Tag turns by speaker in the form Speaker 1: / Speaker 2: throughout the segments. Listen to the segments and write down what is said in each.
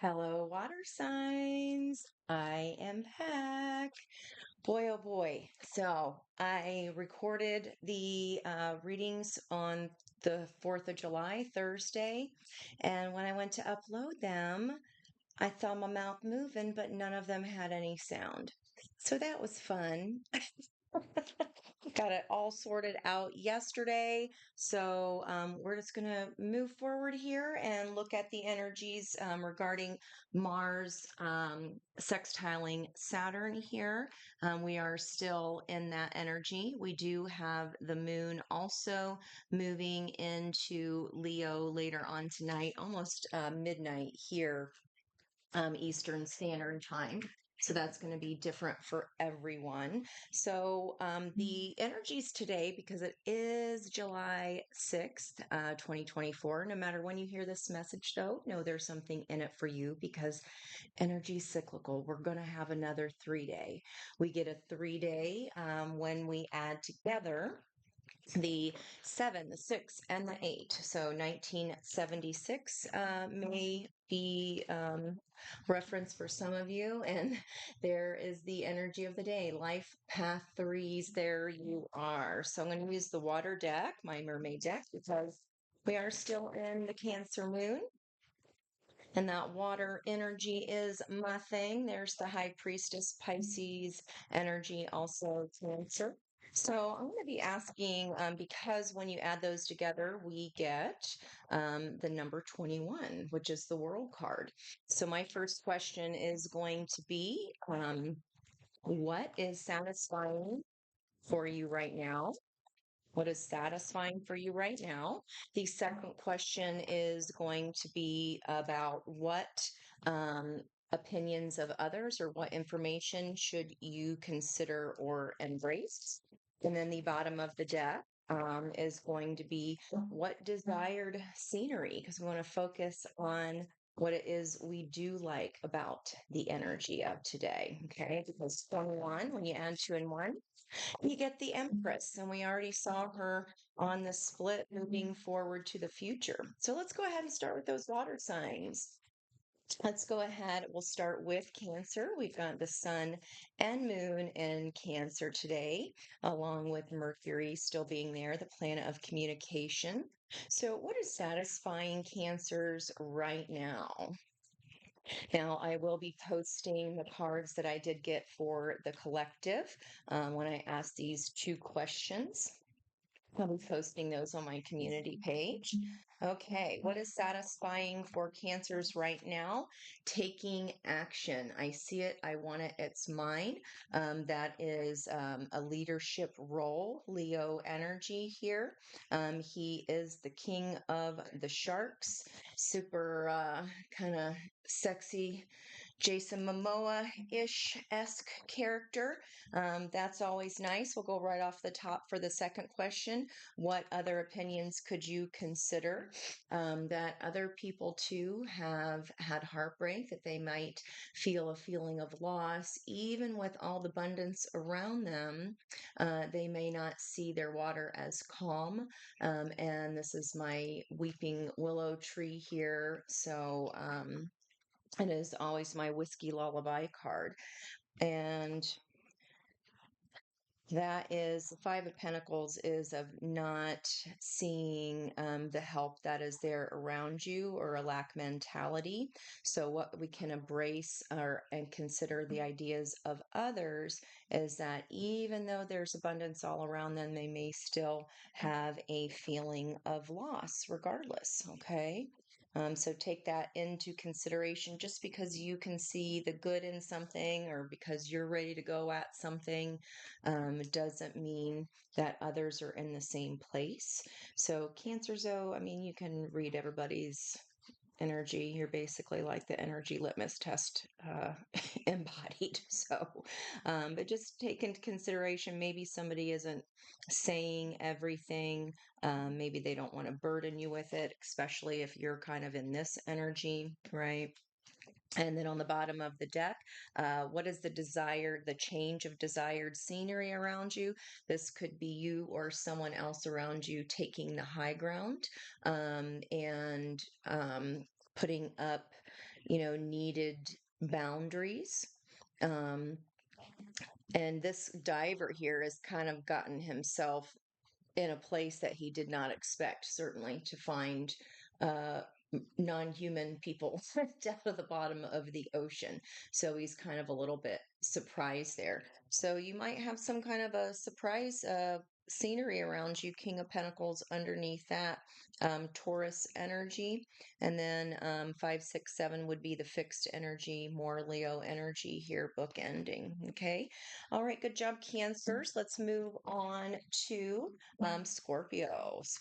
Speaker 1: Hello, water signs. I am back. Boy, oh boy. So I recorded the readings on the 4th of July, Thursday. And when I went to upload them, I saw my mouth moving, but none of them had any sound. So that was fun. Got it all sorted out yesterday. So we're just going to move forward here and look at the energies regarding Mars sextiling Saturn here. We are still in that energy. We do have the moon also moving into Leo later on tonight, almost midnight here, Eastern Standard Time. So that's going to be different for everyone. So the energies today, because it is July 6th, 2024, no matter when you hear this message, though, know there's something in it for you because energy is cyclical. We're going to have another 3 day. We get a 3 day when we add together the 7, the 6, and the 8. So 1976 may be reference for some of you. And there is the energy of the day, life path threes. There you are. So I'm going to use the water deck, my mermaid deck, because we are still in the Cancer moon. And that water energy is my thing. There's the High Priestess Pisces energy, also Cancer. So I'm going to be asking because when you add those together, we get the number 21, which is the World card. So my first question is going to be what is satisfying for you right now? What is satisfying for you right now? The second question is going to be about what um, opinions of others or what information should you consider or embrace. And then the bottom of the deck is going to be what desired scenery, because we want to focus on what it is we do like about the energy of today. Okay, because 21, when you add two and one, you get the Empress, and we already saw her on the split moving forward to the future. So let's go ahead and start with those water signs. Let's go ahead. We'll start with Cancer. We've got the Sun and Moon in Cancer today, along with Mercury still being there, the planet of communication. So, what is satisfying Cancers right now? Now, I will be posting the cards that I did get for the collective when I asked these two questions. I'll be posting those on my community page. Okay, what is satisfying for Cancers right now? Taking action. I see it, I want it, it's mine. That is a leadership role, Leo energy here. He is the king of the sharks, super kind of sexy Jason Momoa-ish esque character. That's always nice. We'll go right off the top for the second question. What other opinions could you consider? That other people too have had heartbreak, that they might feel a feeling of loss, even with all the abundance around them. They may not see their water as calm. And this is my weeping willow tree here. So, it is always my whiskey lullaby card. And that is the Five of Pentacles is of not seeing the help that is there around you or a lack mentality. So what we can embrace and consider the ideas of others is that even though there's abundance all around them, they may still have a feeling of loss regardless. Okay. So take that into consideration. Just because you can see the good in something or because you're ready to go at something doesn't mean that others are in the same place. So, Cancers, though, I mean, you can read everybody's energy. You're basically like the energy litmus test embodied. So, but just take into consideration maybe somebody isn't saying everything. Maybe they don't want to burden you with it, especially if you're kind of in this energy, right? And then on the bottom of the deck, what is the change of desired scenery around you? This could be you or someone else around you taking the high ground and putting up, needed boundaries. Um, and this diver here has kind of gotten himself in a place that he did not expect, certainly, to find uh, non-human people down at the bottom of the ocean. So he's kind of a little bit surprised there. So you might have some kind of a surprise scenery around you. King of Pentacles underneath that, Taurus energy, and then 5, 6, 7 would be the fixed energy, more Leo energy here, bookending. Okay. All right. Good job, Cancers. Let's move on to Scorpios.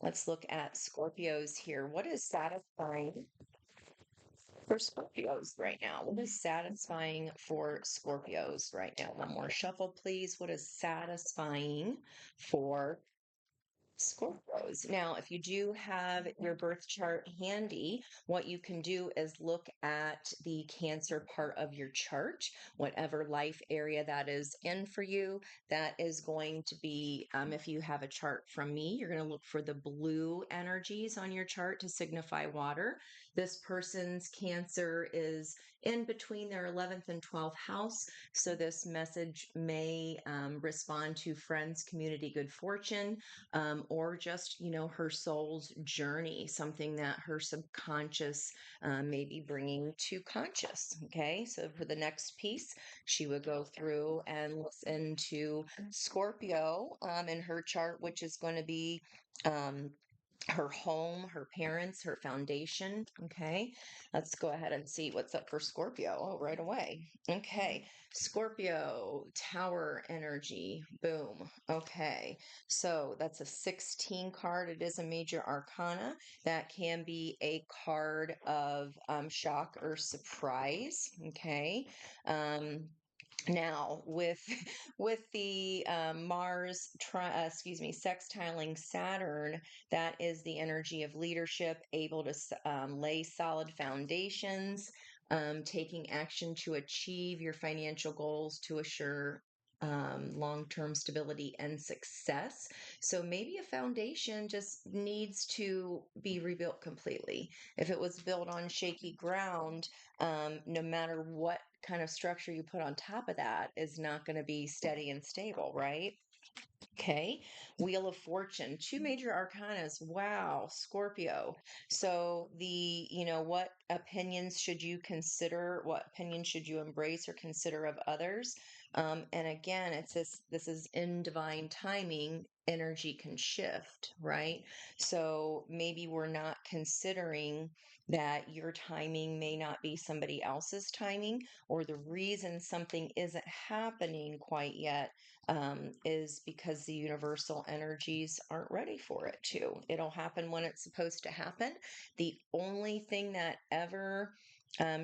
Speaker 1: Let's look at Scorpios here. What is satisfying for Scorpios right now? What is satisfying for Scorpios right now? One more shuffle, please. What is satisfying for Scorpios? Now, if you do have your birth chart handy, what you can do is look at the Cancer part of your chart, whatever life area that is in for you. That is going to be, if you have a chart from me, you're going to look for the blue energies on your chart to signify water. This person's Cancer is in between their 11th and 12th house. So this message may respond to friends, community, good fortune, or just, her soul's journey, something that her subconscious may be bringing to conscious. Okay. So for the next piece, she would go through and listen to Scorpio in her chart, which is going to be her home, her parents, her foundation. Okay, let's go ahead and see what's up for Scorpio. Oh, right away. Okay, Scorpio, Tower energy. Boom. Okay, so that's a 16 card. It is a major arcana. That can be a card of shock or surprise. Okay. Now, with with the Mars, sextiling Saturn, that is the energy of leadership, able to lay solid foundations, taking action to achieve your financial goals to assure long-term stability and success. So maybe a foundation just needs to be rebuilt completely. If it was built on shaky ground, no matter what kind of structure you put on top of that is not going to be steady and stable, right? Okay, Wheel of Fortune, two major arcanas. Wow, Scorpio. So what opinions should you consider? What opinions should you embrace or consider of others? And again, this is in divine timing. Energy can shift, right? So maybe we're not considering that your timing may not be somebody else's timing, or the reason something isn't happening quite yet is because the universal energies aren't ready for it to. It'll happen when it's supposed to happen. The only thing that ever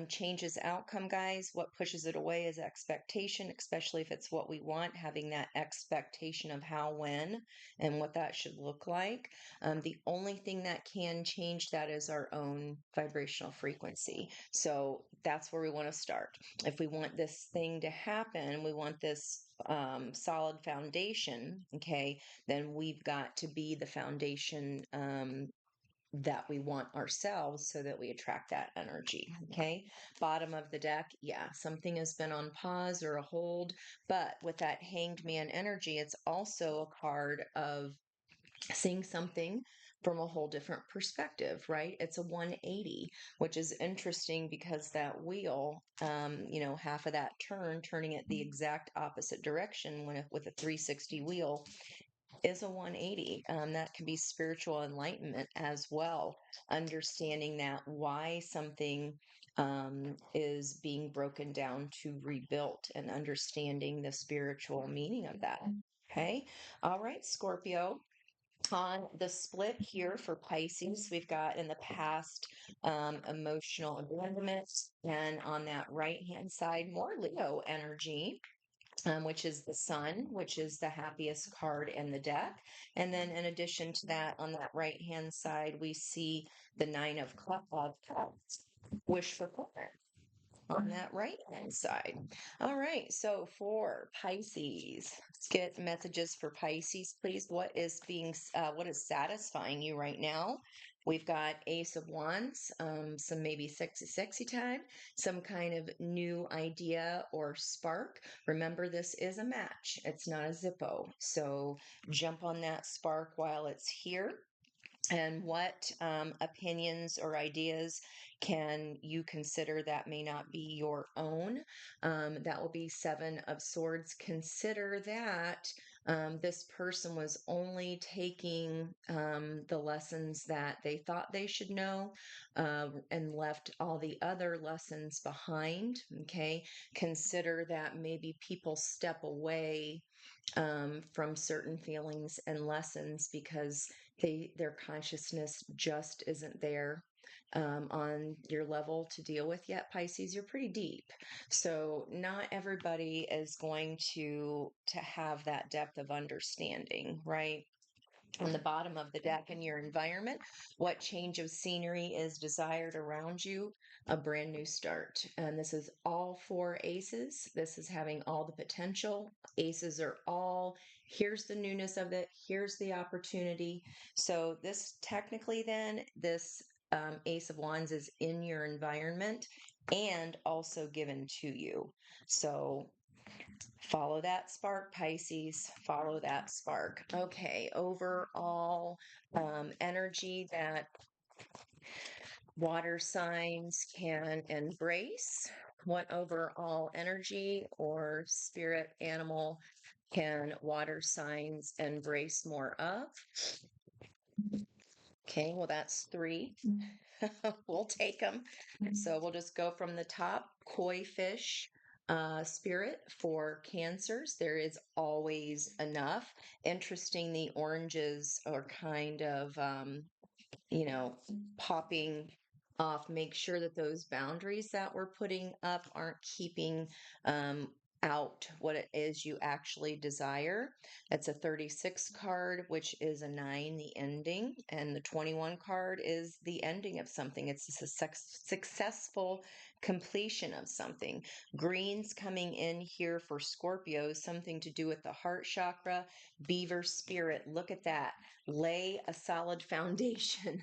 Speaker 1: changes outcome, guys, what pushes it away is expectation, especially if it's what we want, having that expectation of how, when, and what that should look like. The only thing that can change that is our own vibrational frequency. So that's where we want to start. If we want this thing to happen, we want this solid foundation, okay, then we've got to be the foundation that we want ourselves so that we attract that energy. Okay. Bottom of the deck. Yeah. Something has been on pause or a hold, but with that hanged man energy, it's also a card of seeing something from a whole different perspective, right? It's a 180, which is interesting because that wheel, half of that turning it the exact opposite direction with a 360 wheel is a 180. That can be spiritual enlightenment as well, understanding that why something is being broken down to rebuilt and understanding the spiritual meaning of that. Okay. All right, Scorpio. On the split here for Pisces, we've got in the past emotional abandonment, and on that right hand side, more Leo energy, which is the sun, which is the happiest card in the deck. And then in addition to that, on that right hand side, we see the nine of cups, wish fulfillment on that right hand side. All right. So for Pisces, let's get messages for Pisces, please. What is satisfying you right now? We've got Ace of Wands, some maybe sexy time, some kind of new idea or spark. Remember, this is a match, it's not a Zippo. So jump on that spark while it's here. And what opinions or ideas can you consider that may not be your own? That will be Seven of Swords. Consider that this person was only taking the lessons that they thought they should know and left all the other lessons behind. Okay. Consider that maybe people step away from certain feelings and lessons because their consciousness just isn't there on your level to deal with yet. Pisces, you're pretty deep, so not everybody is going to have that depth of understanding, right? On the bottom of the deck in your environment, what change of scenery is desired around you? A brand new start. And this is all four aces. This is having all the potential. Aces are all, here's the newness of it, here's the opportunity. So, this technically, then, this Ace of Wands is in your environment and also given to you. So, follow that spark, Pisces. Follow that spark. Okay, overall energy that water signs can embrace. What overall energy or spirit animal can water signs embrace more of? Okay, well, that's three. We'll take them. So we'll just go from the top. Koi fish spirit for cancers. There is always enough. Interesting, the oranges are kind of popping off. Make sure that those boundaries that we're putting up aren't keeping um, out what it is you actually desire. It's a 36 card, which is a 9, the ending, and the 21 card is the ending of something. It's a successful completion of something. Greens coming in here for Scorpio, something to do with the heart chakra. Beaver spirit, look at that. Lay a solid foundation.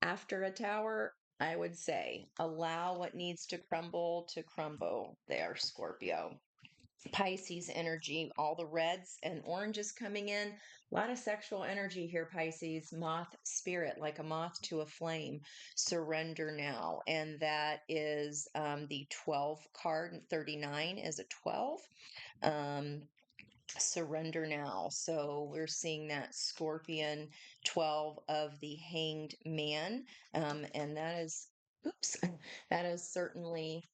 Speaker 1: After a tower, I would say allow what needs to crumble there, Scorpio. Pisces energy, all the reds and oranges coming in. A lot of sexual energy here, Pisces. Moth spirit, like a moth to a flame. Surrender now. And that is the 12 card. 39 is a 12. Um, Surrender now. So we're seeing that Scorpion 12 of the Hanged Man. And that is, oops, that is certainly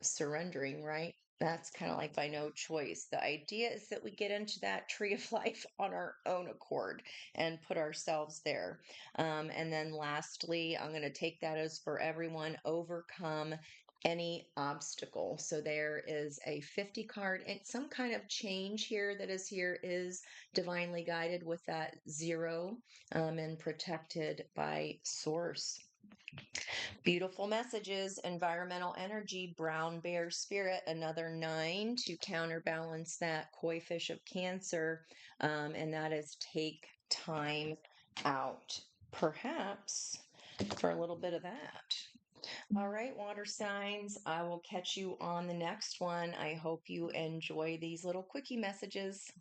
Speaker 1: surrendering, right? That's kind of like by no choice. The idea is that we get into that tree of life on our own accord and put ourselves there. And then lastly, I'm going to take that as for everyone, overcome any obstacle. So there is a 50 card and some kind of change here that is here is divinely guided with that 0 and protected by source. Beautiful messages, environmental energy, brown bear spirit, another 9 to counterbalance that koi fish of Cancer. And that is take time out, perhaps for a little bit of that. All right, water signs, I will catch you on the next one. I hope you enjoy these little quickie messages.